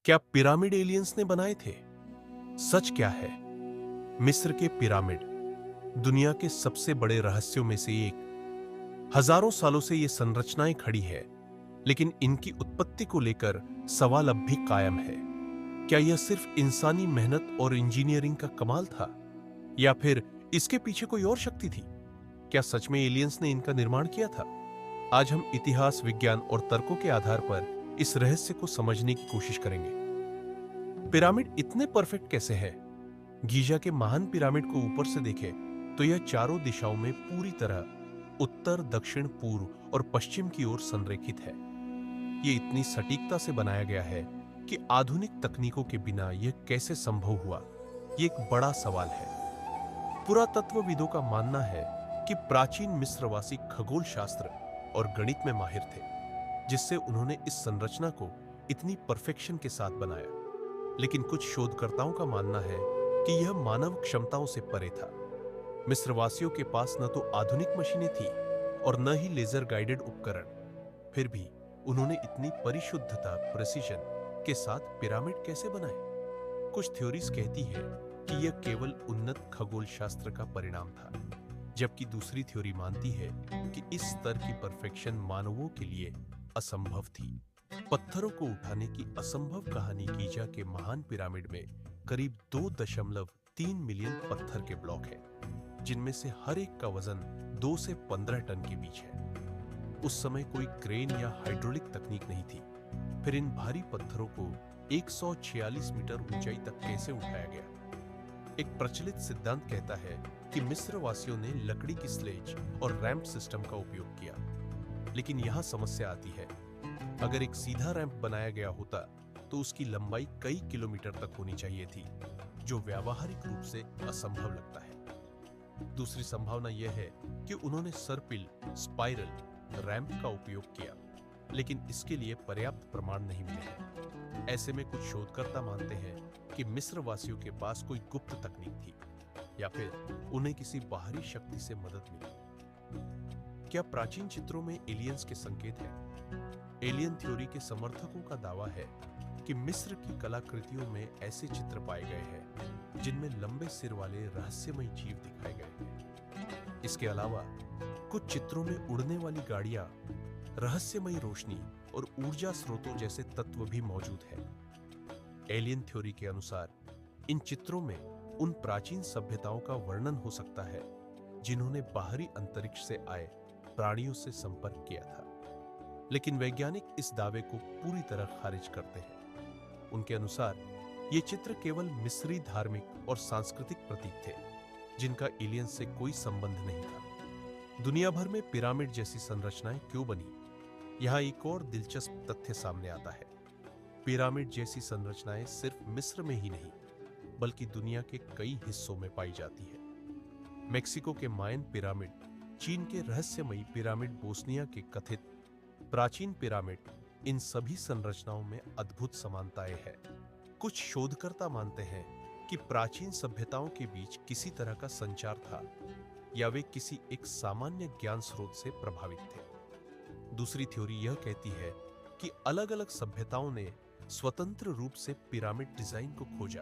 क्या pyramid aliens ने बनाए थे? सच क्या है? मिस्र के पिरामिड दुनिया के सबसे बड़े रहस्यों में से एक। हजारों सालों से ये संरचनाएं खड़ी है, लेकिन इनकी उत्पत्ति को लेकर सवाल अब भी कायम है। क्या यह सिर्फ इंसानी मेहनत और इंजीनियरिंग का कमाल था, या फिर इसके पीछे कोई और शक्ति थी? क्या सच में एलियंस ने इनका निर्माण किया था? आज हम इतिहास, विज्ञान और तर्कों के आधार पर इस रहस्य को समझने की कोशिश करेंगे। पिरामिड इतने परफेक्ट कैसे है? गीजा के महान पिरामिड को ऊपर से देखें तो यह चारों दिशाओं में पूरी तरह उत्तर, दक्षिण, पूर्व और पश्चिम की ओर संरेखित है। यह इतनी सटीकता से बनाया गया है कि आधुनिक तकनीकों के बिना यह कैसे संभव हुआ, यह एक बड़ा सवाल है। पुरातत्वविदों का मानना है कि प्राचीन मिस्रवासी खगोल शास्त्र और गणित में माहिर थे, जिससे उन्होंने इस संरचना को इतनी परफेक्शन के साथ बनाया। लेकिन कुछ शोधकर्ताओं का मानना है कि यह मानव क्षमताओं से परे था। मिस्रवासियों के पास न तो आधुनिक मशीनें थी और न ही लेजर गाइडेड उपकरण। फिर भी उन्होंने इतनी परिशुद्धता, प्रिसिजन के साथ पिरामिड कैसे बनाए? कुछ थ्योरीज कहती है कि यह केवल उन्नत खगोल शास्त्र का परिणाम था, जबकि दूसरी थ्योरी मानती है कि इस स्तर की परफेक्शन मानवों के लिए असंभव थी। पत्थरों को उठाने की असंभव कहानी गीजा के महान पिरामिड में करीब 2.3 मिलियन पत्थर के ब्लॉक हैं, जिनमें से हर एक का वजन 2 से 15 टन के बीच है। उस समय कोई क्रेन या हाइड्रोलिक तकनीक नहीं थी। फिर इन भारी पत्थरों को 146 मीटर ऊंचाई तक कैसे उठाया गया? एक प्रचलित सिद्धांत कहता है कि मिस्र वासियों ने लकड़ी की स्लेज और रैंप सिस्टम का उपयोग किया। लेकिन यहां समस्या आती है। अगर एक सीधा रैंप बनाया गया होता तो उसकी लंबाई कई किलोमीटर तक होनी चाहिए थी, जो व्यावहारिक रूप से असंभव लगता है। दूसरी संभावना यह है कि उन्होंने सर्पिल, स्पाइरल रैंप का उपयोग किया, लेकिन इसके लिए पर्याप्त प्रमाण नहीं मिले हैं। ऐसे में कुछ शोधकर्ता मानते हैं कि मिस्र वासियों के पास कोई गुप्त तकनीक थी, या फिर उन्हें किसी बाहरी शक्ति से मदद मिली। क्या प्राचीन चित्रों में एलियंस के संकेत हैं? एलियन थ्योरी के समर्थकों का दावा है कि मिस्र की कलाकृतियों में ऐसे चित्र पाए गए हैं जिनमें लंबे सिर वाले रहस्यमय जीव दिखाए गए हैं। इसके अलावा कुछ चित्रों में उड़ने वाली गाड़ियां, रहस्यमय रोशनी और ऊर्जा स्रोतों जैसे तत्व भी मौजूद हैं। एलियन थ्योरी के अनुसार इन चित्रों में उन प्राचीन सभ्यताओं का वर्णन हो सकता है जिन्होंने बाहरी अंतरिक्ष से आए प्राणियों से संपर्क किया था। लेकिन वैज्ञानिक इस दावे को पूरी तरह खारिज करते हैं। उनके अनुसार ये चित्र केवल मिस्री धार्मिक और सांस्कृतिक प्रतीक थे, जिनका एलियन से कोई संबंध नहीं था। दुनिया भर में पिरामिड जैसी संरचनाएं क्यों बनी? यहां एक और दिलचस्प तथ्य सामने आता है। पिरामिड जैसी संरचनाएं सिर्फ मिस्र में ही नहीं, बल्कि दुनिया के कई हिस्सों में पाई जाती है। मेक्सिको के मायन पिरामिड, चीन के रहस्यमयी पिरामिड, बोस्निया के कथित प्राचीन पिरामिड, इन सभी संरचनाओं में अद्भुत समानताएं हैं। कुछ शोधकर्ता मानते हैं कि प्राचीन सभ्यताओं के बीच किसी तरह का संचार था, या वे किसी एक सामान्य ज्ञान स्रोत से प्रभावित थे। दूसरी थ्योरी यह कहती है कि अलग-अलग सभ्यताओं ने स्वतंत्र रूप से पिरामिड डिजाइन को खोजा,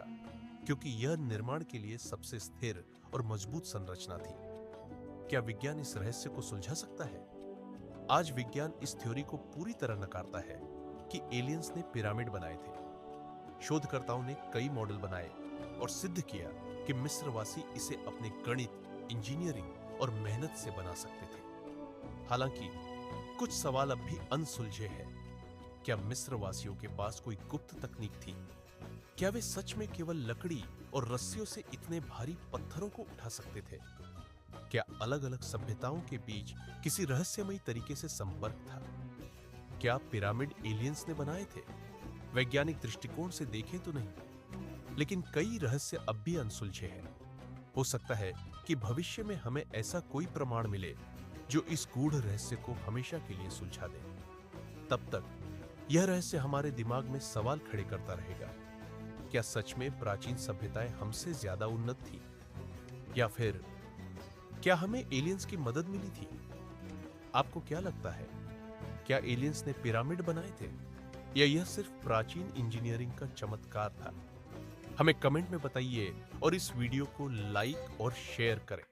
क्योंकि यह निर्माण के लिए सबसे स्थिर और मजबूत संरचना थी। क्या विज्ञान इस रहस्य को सुलझा सकता है? आज विज्ञान इस थ्योरी को पूरी तरह नकारता है कि एलियंस ने पिरामिड बनाए थे। शोधकर्ताओं ने कई मॉडल बनाए और सिद्ध किया कि मिस्रवासी इसे अपने गणित, इंजीनियरिंग और मेहनत से बना सकते थे। हालांकि कुछ सवाल अब भी अनसुलझे हैं। क्या मिस्रवासियों के पास कोई गुप्त तकनीक थी? क्या वे सच में केवल लकड़ी और रस्सियों से इतने भारी पत्थरों को उठा सकते थे? क्या अलग-अलग सभ्यताओं के बीच किसी रहस्यमयी तरीके से संपर्क था? क्या पिरामिड एलियंस ने बनाए थे? वैज्ञानिक दृष्टिकोण से देखें तो नहीं, लेकिन कई रहस्य अब भी अनसुलझे हैं। हो सकता है कि भविष्य में हमें ऐसा कोई प्रमाण मिले जो इस गूढ़ रहस्य को हमेशा के लिए सुलझा दे। तब तक यह रहस्य हमारे दिमाग में सवाल खड़े करता रहेगा। क्या सच में प्राचीन सभ्यताएं हमसे ज्यादा उन्नत थी, या फिर क्या हमें एलियंस की मदद मिली थी? आपको क्या लगता है? क्या एलियंस ने पिरामिड बनाए थे, या यह सिर्फ प्राचीन इंजीनियरिंग का चमत्कार था? हमें कमेंट में बताइए और इस वीडियो को लाइक और शेयर करें।